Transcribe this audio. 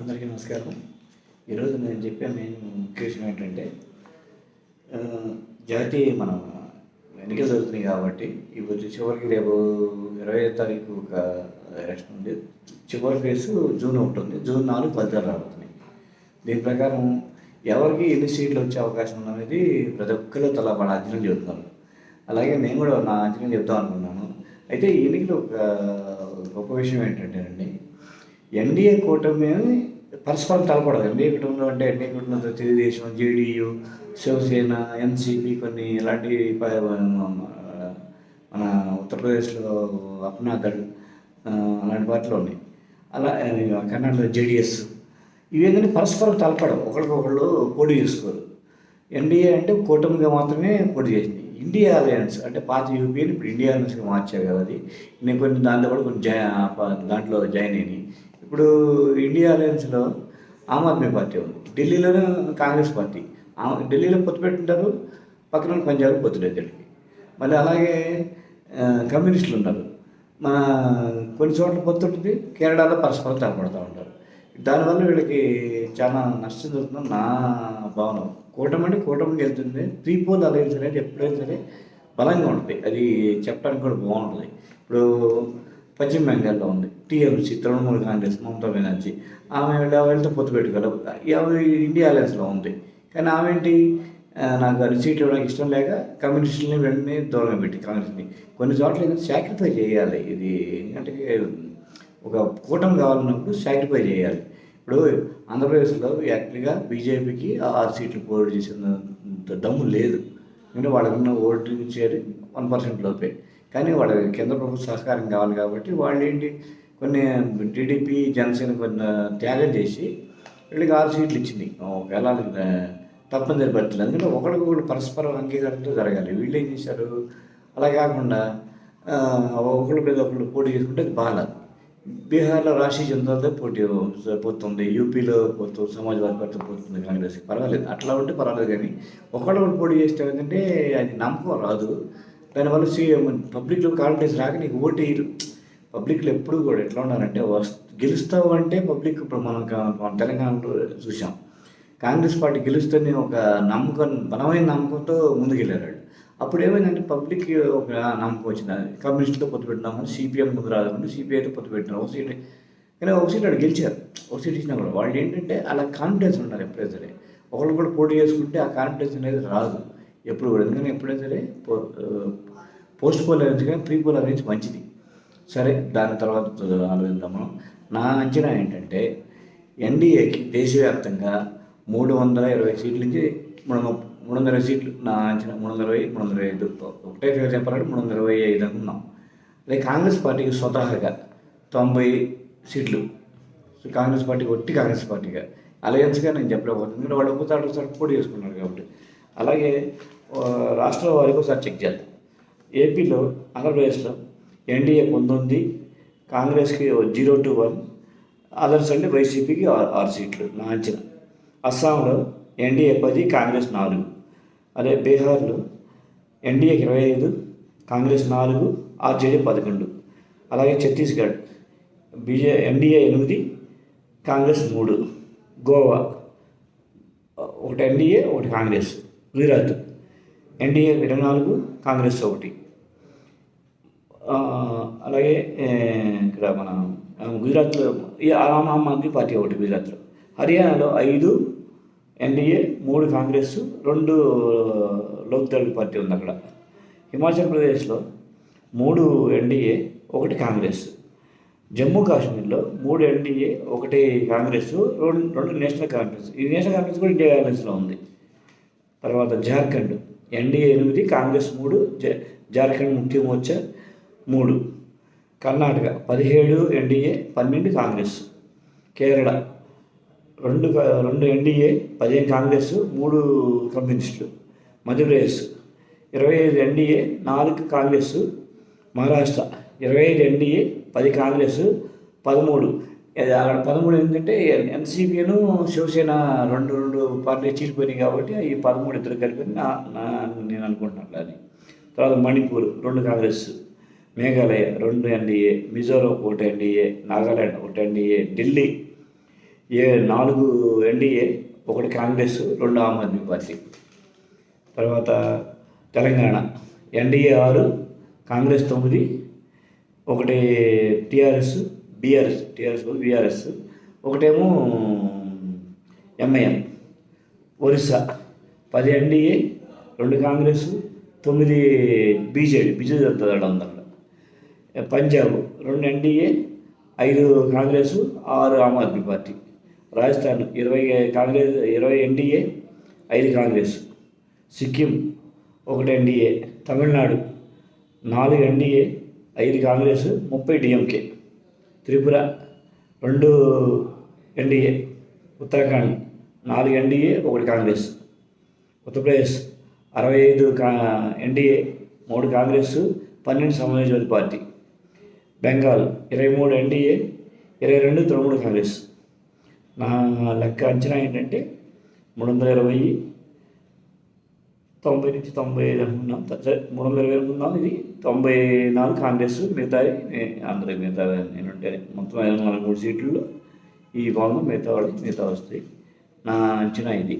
అందరికీ నమస్కారం. ఈరోజు నేను చెప్పే మెయిన్ ముఖ్య విషయం ఏంటంటే జాతీయ మన ఎన్నికలు జరుగుతున్నాయి కాబట్టి ఇప్పుడు చివరికి రేపు 25వ తారీఖు ఒక ఎలక్షన్ ఉంది. చివరి ఫేసు జూన్ 1 ఉంది. జూన్ 4 ఫలితాలు రాబోతున్నాయి. దీని ప్రకారం ఎవరికి ఎన్ని సీట్లు వచ్చే అవకాశం ఉన్నది ప్రతి ఒక్కరు తల వాళ్ళ అంచనా చెబుతున్నారు. అలాగే నేను కూడా నా అంచనా చెప్తాం అనుకున్నాను. అయితే ఈ ఎన్నికలు ఒక గొప్ప విషయం ఏంటంటేనండి, ఎన్డీఏ కూటమి పరస్పరం తలపడదు. ఎన్డీఏ కూటమిలో అంటే ఎన్డీఏ కూటమిలో తెలుగుదేశం, జేడీయూ, శివసేన, ఎన్సీపీ కొన్ని ఇలాంటి మన ఉత్తరప్రదేశ్లో అప్నాదళ్ అలాంటి పార్టీలు ఉన్నాయి. అలా కర్ణాటకలో జేడీఎస్ ఇవేంటంటే పరస్పరం తలపడవు, ఒకరికొకళ్ళు పోటీ చేసుకోరు. ఎన్డీఏ అంటే కూటమిగా మాత్రమే పోటీ చేసింది. ఇండియా అలయన్స్ అంటే పాత యూపీని ఇప్పుడు ఇండియా అలయన్స్గా మార్చారు కదా. అది నేను కొన్ని దాంట్లో కూడా కొన్ని దాంట్లో జాయిన్ అయినాయి. ఇప్పుడు ఇండియా అలయన్స్లో ఆమ్ ఆద్మీ పార్టీ ఉంది, ఢిల్లీలోనే కాంగ్రెస్ పార్టీ. ఢిల్లీలో పొత్తు పెట్టుంటారు, పక్కన పంజాబ్లో పొత్తు లేదు వీళ్ళకి. మళ్ళీ అలాగే కమ్యూనిస్టులు ఉన్నారు, మన కొన్ని చోట్ల పొత్తు ఉంటుంది, కేరళలో పరస్పరం తలపడుతూ ఉంటారు. దానివల్ల వీళ్ళకి చాలా నష్టం జరుగుతుందని నా భావన. కూటమి అంటే కూటమికి వెళ్తుంది. త్రీపోల్ అలయన్స్ అనేది ఎప్పుడైనా సరే బలంగా ఉంటుంది, అది చెప్పడానికి కూడా బాగుంటుంది. ఇప్పుడు పశ్చిమ బెంగాల్లో ఉంది టీఎంసీ, తృణమూల్ కాంగ్రెస్, మమతా బెనర్జీ. ఆమె వీళ్ళతో పొత్తు పెట్టుకోవాలి. ఇండియా అలయన్స్లో ఉంది, కానీ ఆమె ఏంటి, నాకు అది సీట్ ఇవ్వడానికి ఇష్టం లేక కమ్యూనిస్టులని వెంటనే దూరంగా పెట్టి కాంగ్రెస్ని కొన్ని చోట్ల ఏంటంటే సాక్రిఫై చేయాలి. ఇది అంటే ఒక కూటమి కావాలన్నప్పుడు సాక్రిఫై చేయాలి. ఇప్పుడు ఆంధ్రప్రదేశ్లో యాక్చువల్గా బీజేపీకి 6 సీట్లు పోటీ చేసిన దమ్ము లేదు, ఎందుకంటే వాళ్ళకున్న ఓటు షేర్ 1% లోపే. కానీ వాళ్ళ కేంద్ర ప్రభుత్వ సహకారం కావాలి కాబట్టి వాళ్ళు ఏంటి, కొన్ని టీడీపీ, జనసేన కొన్ని త్యాగం చేసి వీళ్ళకి 6 సీట్లు ఇచ్చింది. ఒకవేళ తప్పనిసరి పరిస్థితులు, ఎందుకంటే ఒకరికొకరు పరస్పరం అంగీకారంతో జరగాలి. వీళ్ళు ఏం చేశారు, అలా కాకుండా ఒకళ్ళు మీద ఒకళ్ళు పోటీ చేసుకుంటే అది బాగాలేదు. బీహార్లో రాష్ట్రీయ జనతాతో పోటీ పోతుంది, యూపీలో పోతూ సమాజ్వాదీ పార్టీ పోతుంది కాంగ్రెస్కి, పర్వాలేదు. అట్లా ఉంటే పర్వాలేదు. కానీ ఒకళ్ళు పోటీ చేస్తే ఏంటంటే అది నమ్మకం రాదు. దానివల్ల పబ్లిక్లో కాన్ఫిడెన్స్ రాక నీకు ఓటు వేయరు. పబ్లిక్లో ఎప్పుడు కూడా ఎట్లా ఉన్నారంటే గెలుస్తావు అంటే పబ్లిక్ ఇప్పుడు మన తెలంగాణలో చూసాం, కాంగ్రెస్ పార్టీ గెలుస్తూనే ఒక నమ్మకం, బలమైన నమ్మకంతో ముందుకెళ్ళారు. అప్పుడు ఏమైందంటే పబ్లిక్ ఒక నమ్మకం వచ్చింది, కమ్యూనిస్టుతో పొత్తు పెట్టినామని సిపిఎం ముందు రాకుండా సిపిఐతో పొత్తు పెట్టినారు. ఒక సీట్, కానీ ఒక సీట్ అక్కడ గెలిచారు. ఒక సీట్ ఇచ్చినా కూడా వాళ్ళు ఏంటంటే అలా కాన్ఫిడెన్స్ ఉన్నారు. ఎప్పుడైతే సరే ఒకళ్ళు కూడా పోటీ చేసుకుంటే ఆ కాన్ఫిడెన్స్ అనేది రాదు ఎప్పుడు కూడా. ఎందుకంటే ఎప్పుడైతే సరే పోస్ట్ పోల్ అనేది కానీ ప్రీ పోల్ అనేది మంచిది. సరే, దాని తర్వాత ఆలోచిద్దాం మనం. నా అంచనా ఏంటంటే ఎన్డీఏకి దేశవ్యాప్తంగా 320 సీట్ల నుంచి 320 సీట్లు నా అంచనా. 320, 325 ఒకటే ఫిగర్ చెప్పాలంటే 325 అనుకున్నాం. అదే కాంగ్రెస్ పార్టీకి స్వతహాగా 90 సీట్లు. కాంగ్రెస్ పార్టీకి ఒట్టి కాంగ్రెస్ పార్టీగా, అలయన్స్గా నేను చెప్పలేకపోతుంది, ఎందుకంటే వాళ్ళు ఒకసారి పోటీ చేసుకున్నారు కాబట్టి. అలాగే రాష్ట్ర వారికి ఒకసారి చెక్ చేద్దాం. ఏపీలో, ఆంధ్రప్రదేశ్లో ఎన్డీఏ 19, కాంగ్రెస్కి 0 to 1, అదర్స్ అంటే వైసీపీకి 6 సీట్లు నా అంచనా. అస్సాంలో ఎన్డీఏ 10, కాంగ్రెస్ 4. అదే బీహార్లో ఎన్డీఏకి 25, కాంగ్రెస్ 4, ఆర్జేడీ 11. అలాగే ఛత్తీస్గఢ్ ఎన్డీఏ 8, కాంగ్రెస్ 3. గోవా ఒకటి ఎన్డీఏ, ఒకటి కాంగ్రెస్. గుజరాత్ ఎన్డీఏ 24, కాంగ్రెస్ 1. అలాగే ఇక్కడ మన గుజరాత్లో ఆమ్ ఆద్మీ పార్టీ ఒకటి గుజరాత్లో. హర్యానాలో 5 ఎన్డీఏ, 3 కాంగ్రెస్, 2 లోక్దళ్ పార్టీ ఉంది అక్కడ. హిమాచల్ ప్రదేశ్లో 3 ఎన్డీఏ, 1 కాంగ్రెస్. జమ్మూ కాశ్మీర్లో 3 ఎన్డీఏ, 1 కాంగ్రెస్, 2 నేషనల్ కాంగ్రెస్. ఈ నేషనల్ కాంగ్రెస్ కూడా ఇండియా అలయన్స్లో ఉంది. తర్వాత జార్ఖండ్ ఎన్డీఏ 8, కాంగ్రెస్ 3, జార్ఖండ్ ముక్తి మోర్చా 3. కర్ణాటక 17 ఎన్డీఏ, 12 కాంగ్రెస్. కేరళ 2 ఎన్డీఏ, 15 కాంగ్రెస్, 3 కమ్యూనిస్టులు. మధ్యప్రదేశ్ 25 ఎన్డీఏ, 4 కాంగ్రెస్. మహారాష్ట్ర 25 ఎన్డీఏ, 10 కాంగ్రెస్, 13. అక్కడ 13 ఏంటంటే ఎన్సీపీను శివసేన రెండు పార్టీలు చీలిపోయినాయి కాబట్టి ఈ 13 ఇద్దరు కలిపి నేను అనుకుంటున్నాను. అది తర్వాత Manipur 2 Congress. Meghalaya 2 NDA, Mizoram 1 NDA, Nagaland 1 NDA, Delhi నాలుగు ఎన్డీఏ, ఒకటి కాంగ్రెస్, 2 ఆమ్ ఆద్మీ పార్టీ. తర్వాత తెలంగాణ ఎన్డీఏ 6, కాంగ్రెస్ 9, ఒకటి టీఆర్ఎస్, బీఆర్ఎస్, ఒకటేమో MIM. Orissa 10 NDA, 2 Congress, 9 BJP, Biju Janata Dal ఉంది అక్కడ. Punjab 2 NDA, 5 Congress, 6 Aam Aadmi Party. Rajasthan 20 NDA, 5 Congress. Sikkim 1 NDA. Tamil Nadu 4 NDA, 5 Congress, 30 DMK. Tripura 2 NDA. Uttarakhand 4 NDA, 1 Congress. Uttar Pradesh 65 NDA, 3 Congress, 12 Samajwadi Party. Bengal 23 NDA, 22 Trinamool Congress. నా లెక్క అంచనా ఏంటంటే 320, 90 నుంచి 95 అనుకున్నాం. సరే 320 అనుకున్నాం. ఇది 94 కాంగ్రెస్, మిగతాది అందరూ మిగతా నేనుంటే మొత్తం 53 సీట్లలో ఈ భాగం మిగతా వస్తాయి. నా అంచనా ఇది.